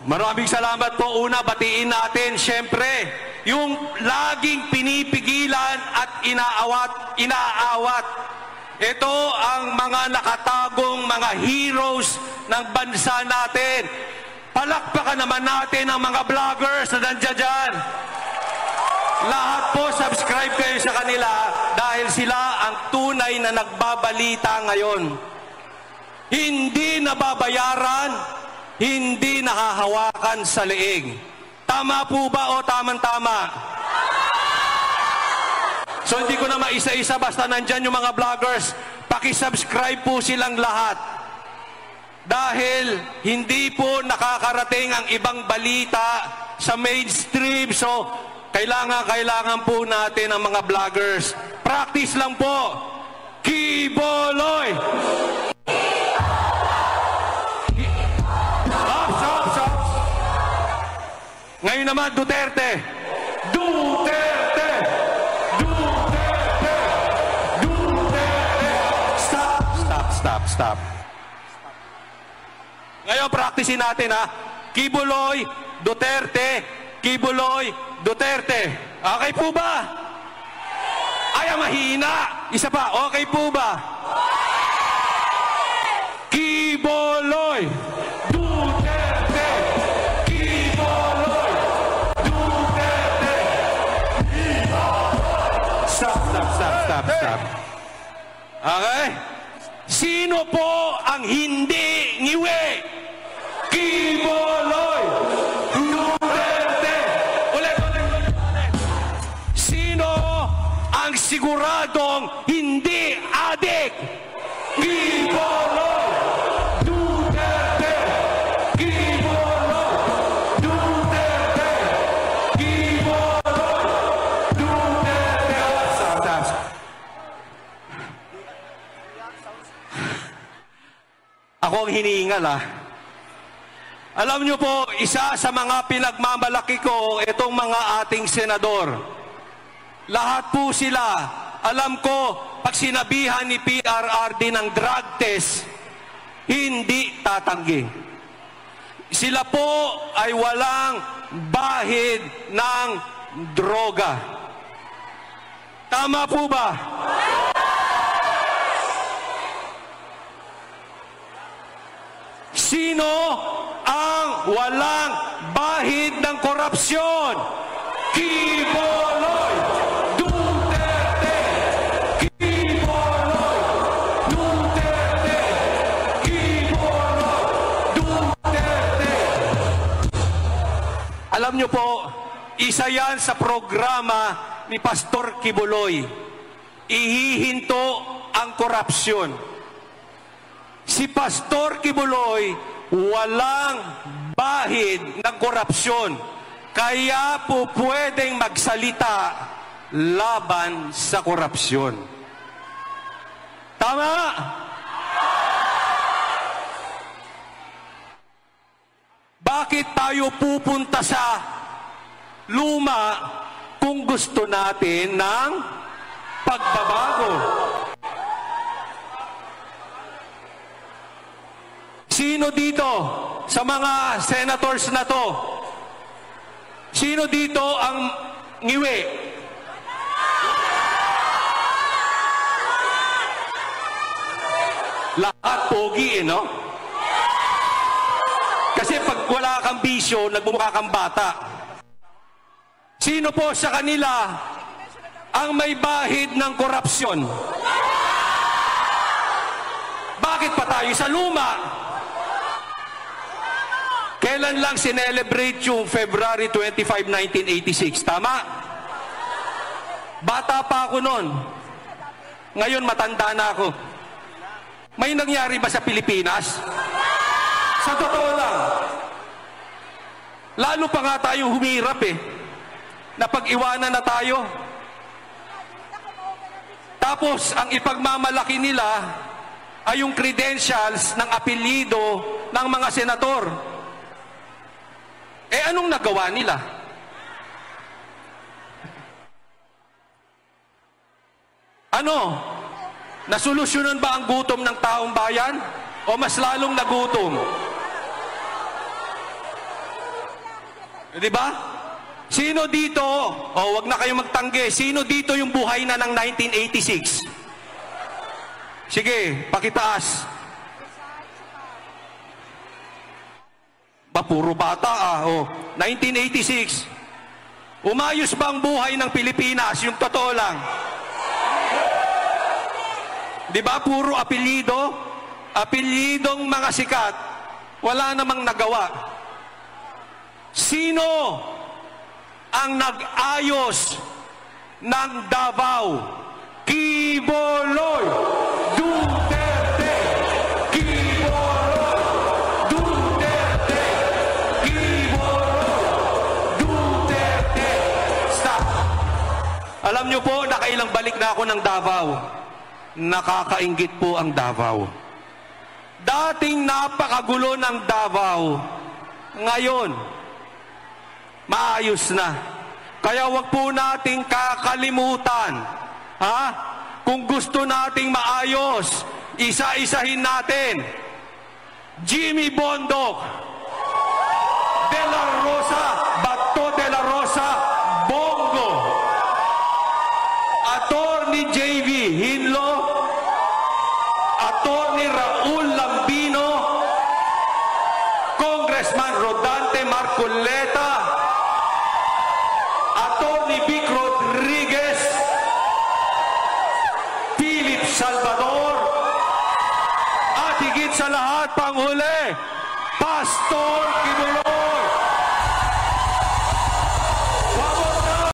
Maraming salamat po. Una, batiin natin, syempre, yung laging pinipigilan at inaawat. Ito ang mga nakatagong mga heroes ng bansa natin. Palakpakan naman natin ang mga vloggers na nandiyan dyan. Lahat po, subscribe kayo sa kanila dahil sila ang tunay na nagbabalita ngayon. Hindi nababayaran, hindi nahahawakan sa leeg. Tama po ba o tamang-tama? So hindi ko na maisa-isa, basta nandyan yung mga vloggers, pakisubscribe po silang lahat. Dahil hindi po nakakarating ang ibang balita sa mainstream. So kailangan po natin ang mga vloggers. Practice lang po. Kibuloy! Stop. Ngayon naman, Duterte. Duterte! Duterte! Duterte! Stop. Ngayon, practicein natin, ha? Kibuloy, Duterte, Kibuloy, Duterte. Okay po ba? Ay, mahina. Isa pa, okay po ba? Kibuloy, Duterte, Kibuloy, Duterte. Stop. Okay? Sino po ang hindi ngiwi? Kibuloy, Duterte. Ulit. Sino ang siguradong hindi adik? Kibuloy, Duterte. Kibuloy, Duterte. Kibuloy, Duterte. Stop. Ako ang hinihingal, ha? Alam nyo po, isa sa mga pinagmamalaki ko, itong mga ating senador. Lahat po sila, alam ko, pag sinabihan ni PRRD ng drug test, hindi tatanggi. Sila po ay walang bahid ng droga. Tama po ba? Sino ang walang bahid ng korupsyon? Kibuloy, Duterte. Kibuloy, Duterte. Kibuloy, Duterte. Alam nyo po, isa yan sa programa ni Pastor Kibuloy. Ihihinto ang korupsyon. Si Pastor Kibuloy, walang bahid ng korupsyon. Kaya po pwedeng magsalita laban sa korupsyon. Tama? Bakit tayo pupunta sa luma kung gusto natin ng pagbabago? Sino dito sa mga senators na to? Sino dito ang ngiwi? Lahat pogi, no? Kasi pag wala kang bisyo, nagmumukha kang bata. Sino po sa kanila ang may bahid ng korupsyon? Bakit pa tayo sa luma? Kailan lang sinelebrate yung February 25, 1986? Tama? Bata pa ako noon. Ngayon matanda na ako. May nangyari ba sa Pilipinas? Sa totoo lang. Lalo pa nga tayo humirap eh. Napag-iwanan na tayo. Tapos, ang ipagmamalaki nila ay yung credentials ng apelyido ng mga senador. Eh, anong nagawa nila? Ano? Nasolusyonan ba ang gutom ng taong bayan? O mas lalong nagutom? Di ba? Sino dito, wag na kayong magtanggi, sino dito yung buhay na ng 1986? Sige, pakitaas. Puro bata 1986. Umayos ba ang buhay ng Pilipinas? Yung totoo lang. Di ba puro apelyido? Apelyidong mga sikat. Wala namang nagawa. Sino ang nag-ayos ng Davao? Quiboloy Duterte! Quiboloy Duterte! Quiboloy Duterte! Stop! Alam niyo po, nakailang balik na ako ng Davao. Nakakainggit po ang Davao. Dating napakagulo ng Davao. Ngayon, maayos na. Kaya wag po nating kakalimutan. Kung gusto nating maayos, isa-isahin natin. Jimmy Bondoc, De La Rosa, Bato de la Rosa, Bongo, Attorney J.V. Hinlo, Attorney Raul Lambino, Congressman Rodante Marcoleta, Attorney Vic Rodriguez, Philip Salvador, at higit sa lahat, panghuli, Pastor Quiboloy.